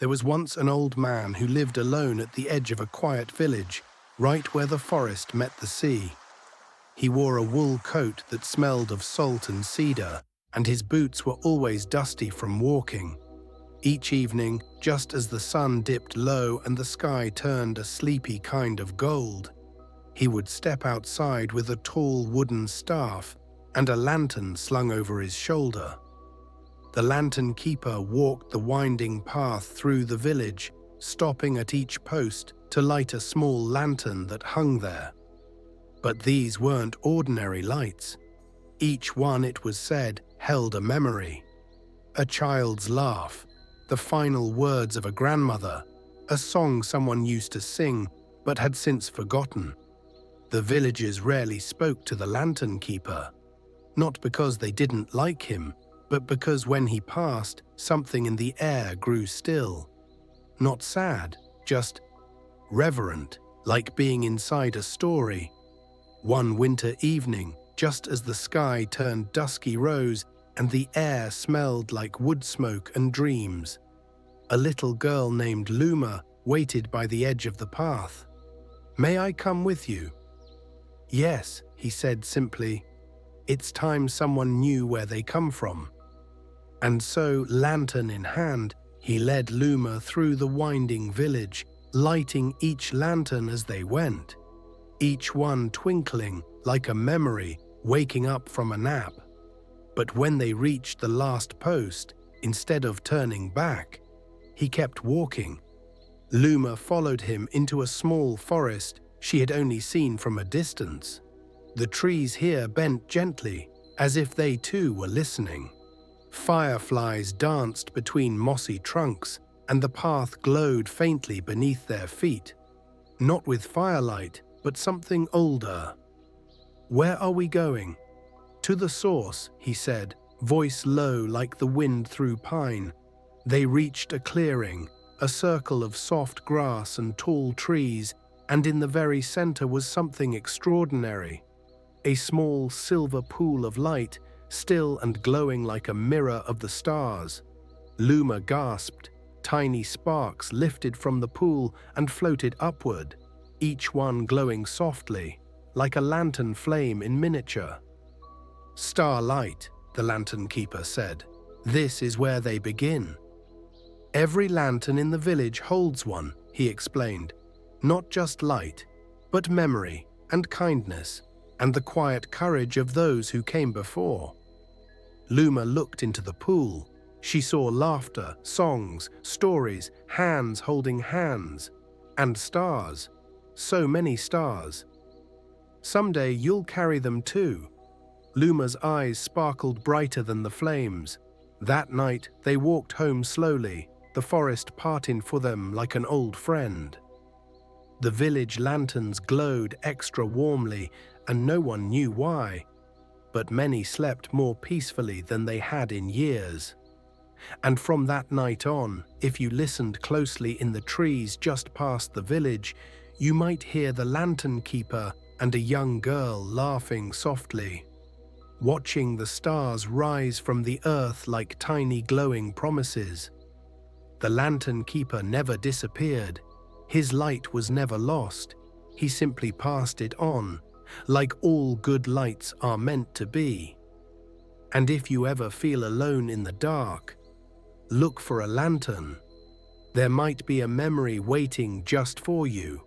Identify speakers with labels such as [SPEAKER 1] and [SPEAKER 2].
[SPEAKER 1] There was once an old man who lived alone at the edge of a quiet village, right where the forest met the sea. He wore a wool coat that smelled of salt and cedar, and his boots were always dusty from walking. Each evening, just as the sun dipped low and the sky turned a sleepy kind of gold, he would step outside with a tall wooden staff and a lantern slung over his shoulder. The lantern keeper walked the winding path through the village, stopping at each post to light a small lantern that hung there. But these weren't ordinary lights. Each one, it was said, held a memory. A child's laugh, the final words of a grandmother, a song someone used to sing but had since forgotten. The villagers rarely spoke to the lantern keeper, not because they didn't like him, but because when he passed, something in the air grew still. Not sad, just reverent, like being inside a story. One winter evening, just as the sky turned dusky rose and the air smelled like wood smoke and dreams, a little girl named Luma waited by the edge of the path. "May I come with you?" "Yes," he said simply. "It's time someone knew where they come from." And so, lantern in hand, he led Luma through the winding village, lighting each lantern as they went, each one twinkling like a memory waking up from a nap. But when they reached the last post, instead of turning back, he kept walking. Luma followed him into a small forest she had only seen from a distance. The trees here bent gently, as if they too were listening. Fireflies danced between mossy trunks, and the path glowed faintly beneath their feet. Not with firelight, but something older. "Where are we going?" "To the source," he said, voice low like the wind through pine. They reached a clearing, a circle of soft grass and tall trees, and in the very center was something extraordinary. A small silver pool of light, still and glowing like a mirror of the stars. Luma gasped. Tiny sparks lifted from the pool and floated upward, each one glowing softly, like a lantern flame in miniature. "Starlight," the lantern keeper said. "This is where they begin." "Every lantern in the village holds one," he explained. "Not just light, but memory and kindness, and the quiet courage of those who came before." Luma looked into the pool. She saw laughter, songs, stories, hands holding hands, and stars. So many stars. "Someday you'll carry them too." Luma's eyes sparkled brighter than the flames. That night they walked home slowly, the forest parting for them like an old friend. The village lanterns glowed extra warmly, and no one knew why. But many slept more peacefully than they had in years. And from that night on, if you listened closely in the trees just past the village, you might hear the lantern keeper and a young girl laughing softly, watching the stars rise from the earth like tiny glowing promises. The lantern keeper never disappeared. His light was never lost. He simply passed it on, like all good lights are meant to be. And if you ever feel alone in the dark, look for a lantern. There might be a memory waiting just for you.